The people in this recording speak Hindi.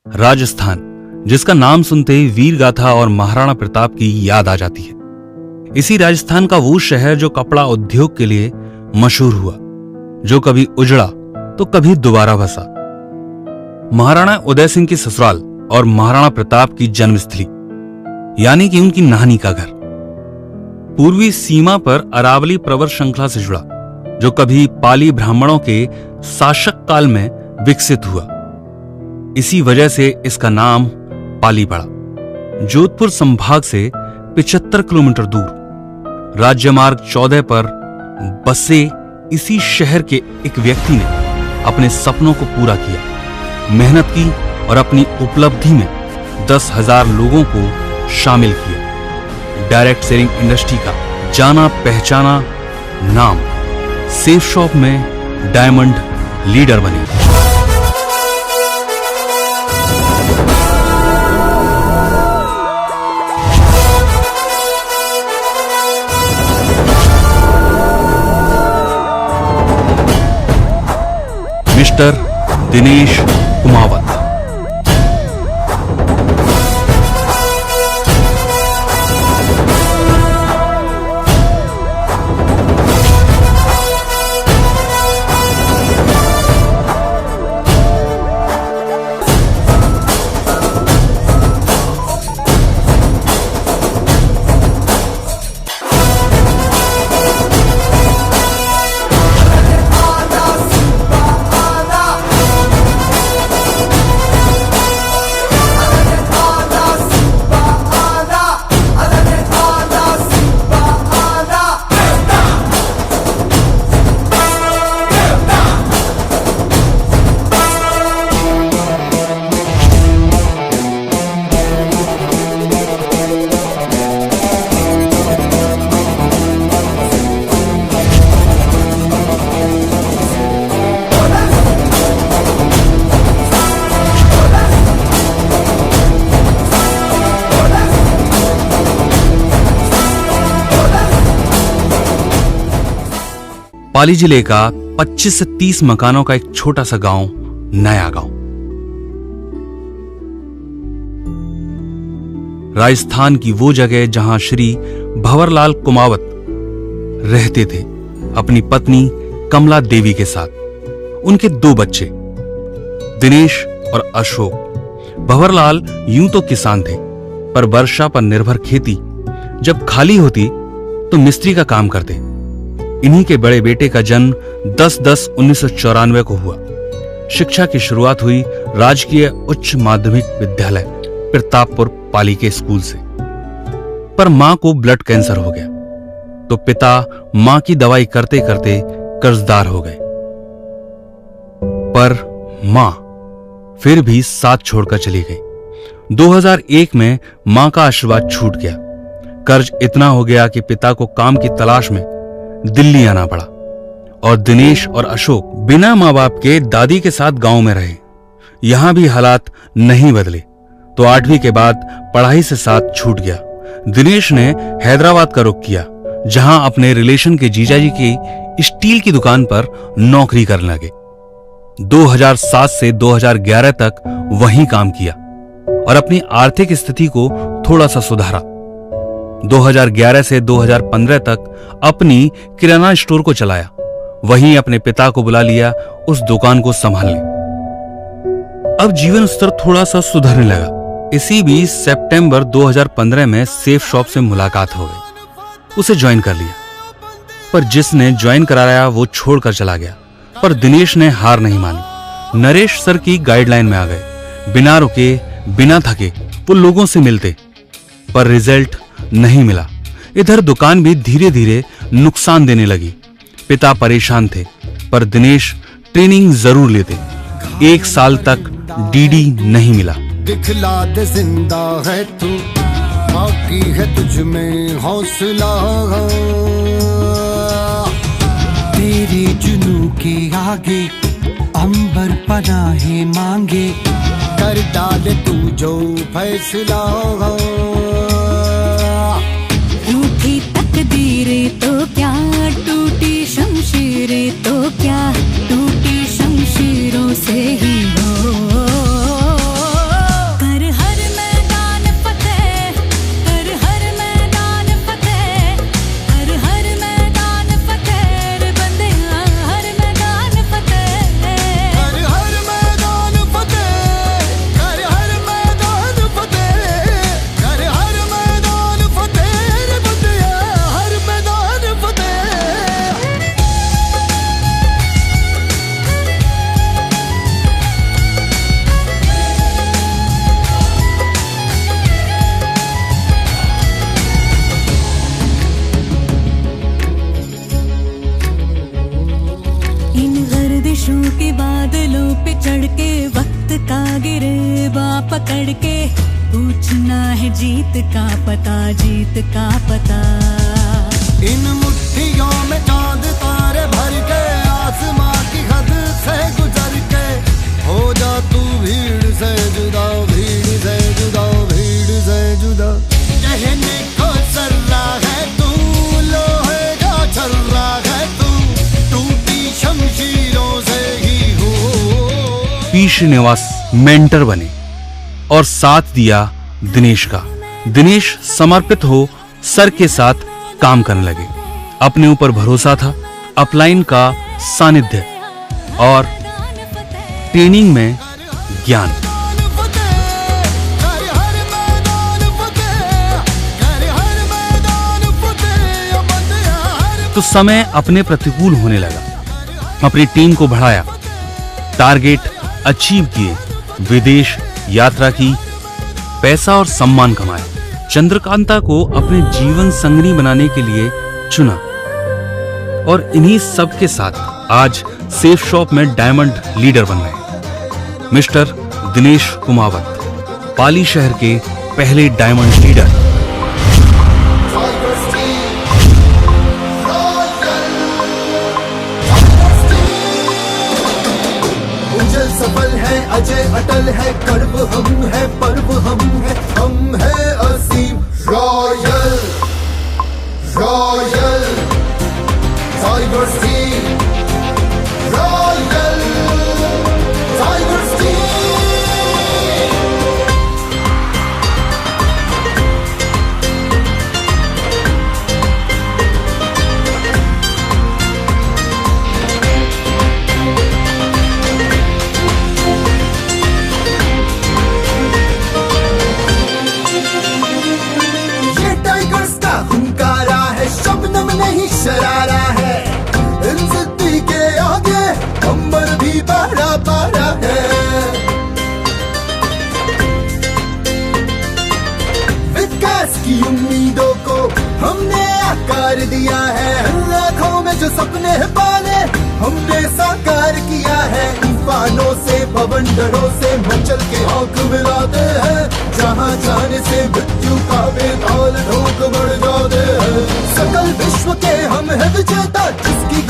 राजस्थान, जिसका नाम सुनते ही वीर गाथा और महाराणा प्रताप की याद आ जाती है। इसी राजस्थान का वो शहर जो कपड़ा उद्योग के लिए मशहूर हुआ, जो कभी उजड़ा तो कभी दोबारा बसा। महाराणा उदय सिंह की ससुराल और महाराणा प्रताप की जन्मस्थली, यानी कि उनकी नानी का घर, पूर्वी सीमा पर अरावली प्रवर श्रृंखला से जुड़ा, जो कभी पाली ब्राह्मणों के शासक काल में विकसित हुआ। इसी वजह से इसका नाम पाली पड़ा। जोधपुर संभाग से 75 किलोमीटर दूर राज्य मार्ग 14 पर बसे इसी शहर के एक व्यक्ति ने अपने सपनों को पूरा किया, मेहनत की और अपनी उपलब्धि में 10,000 लोगों को शामिल किया। डायरेक्ट सेलिंग इंडस्ट्री का जाना पहचाना नाम सेफ शॉप में डायमंड लीडर बने। मिस्टर दिनेश कुमावत। पाली जिले का 25 से 30 मकानों का एक छोटा सा गांव नया गांव। राजस्थान की वो जगह जहां श्री भंवरलाल कुमावत रहते थे अपनी पत्नी कमला देवी के साथ। उनके 2 बच्चे दिनेश और अशोक। भंवरलाल यूं तो किसान थे, पर वर्षा पर निर्भर खेती जब खाली होती तो मिस्त्री का काम करते। इन्हीं के बड़े बेटे का जन्म 10/10/1994 को हुआ। शिक्षा की शुरुआत हुई राजकीय उच्च माध्यमिक विद्यालय प्रतापपुर पाली के स्कूल से। पर मां को ब्लड कैंसर हो गया तो पिता मां की दवाई करते करते कर्जदार हो गए। पर मां फिर भी साथ छोड़कर चली गई। 2001 में मां का आशीर्वाद छूट गया। कर्ज इतना हो गया कि पिता को काम की तलाश में दिल्ली आना पड़ा और दिनेश और अशोक बिना मां बाप के दादी के साथ गांव में रहे। यहां भी हालात नहीं बदले तो 8वीं के बाद पढ़ाई से साथ छूट गया। दिनेश ने हैदराबाद का रुख किया, जहां अपने रिलेशन के जीजाजी की स्टील की दुकान पर नौकरी करने लगे। 2007 से 2011 तक वहीं काम किया और अपनी आर्थिक स्थिति को थोड़ा सा सुधारा। 2011 से 2015 तक अपनी किराना स्टोर को चलाया। वहीं अपने पिता को बुला लिया उस दुकान को संभालने। अब जीवन स्तर थोड़ा सा सुधरने लगा। इसी बीच सितंबर 2015 में सेफ शॉप से मुलाकात हो गई। उसे ज्वाइन कर लिया, पर जिसने ज्वाइन कराया वो छोड़कर चला गया। पर दिनेश ने हार नहीं मानी। नरेश सर की गाइडलाइन में आ गए। बिना रुके बिना थके वो लोगों से मिलते, पर रिजल्ट नहीं मिला। इधर दुकान भी धीरे धीरे नुकसान देने लगी। पिता परेशान थे, पर दिनेश ट्रेनिंग जरूर लेते। 1 साल तक डीडी नहीं मिला। दिखला दे जिंदा है तू, बाकी है तुझ में हौसला। तेरे जुनू के आगे अंबर पनाहे मांगे, कर डाले तू जो फैसला। रूठी तकदीरें तो क्या, टूटी शमशीरें तो क्या, टूटी शमशीरों से ही हो बारिशों के बादलों पे चढ़ के वक्त का गिरेबा पकड़ के पूछना है जीत का पता, जीत का पता। इन मुट्ठियों में चांद तारे भर के आसमां की हद से गुजर के हो जा तू भीड़ से जुदा, भीड़ से जुदा, भीड़ से जुदा। कहने को सर्रा है तू, लोहे का छर्रा है तू, टूटी शमशीरों से ही हो। पी श्रीनिवास मेंटर बने और साथ दिया दिनेश का। दिनेश समर्पित हो सर के साथ काम करने लगे। अपने ऊपर भरोसा था, अपलाइन का सानिध्य और ट्रेनिंग में ज्ञान। तो समय अपने प्रतिकूल होने लगा। अपनी टीम को बढ़ाया, टारगेट अचीव किए, विदेश यात्रा की, पैसा और सम्मान कमाया। चंद्रकांता को अपने जीवन संगनी बनाने के लिए चुना और इन्हीं सब के साथ आज सेफ शॉप में डायमंड लीडर बन गए। मिस्टर दिनेश कुमावत, पाली शहर के पहले डायमंड लीडर। सफल है, अजय अटल है, कर्व हम है, पर्व हम है असीम। Royal royal tigers team, royal tigers team. नहीं शरारा है, इन जिद्दी के आगे अंबर भी पारा पारा है। विकास की उम्मीदों को हमने आकार दिया है, लाखों में जो सपने हैं पाले हमने साकार किया है। तूफानों से, बवंडरों से मचल के आंख मिलाते हैं, जहां जाने से मृत्यु का बेताल ढोक बढ़ जाते हैं। सकल विश्व के हम है विजेता, जिसकी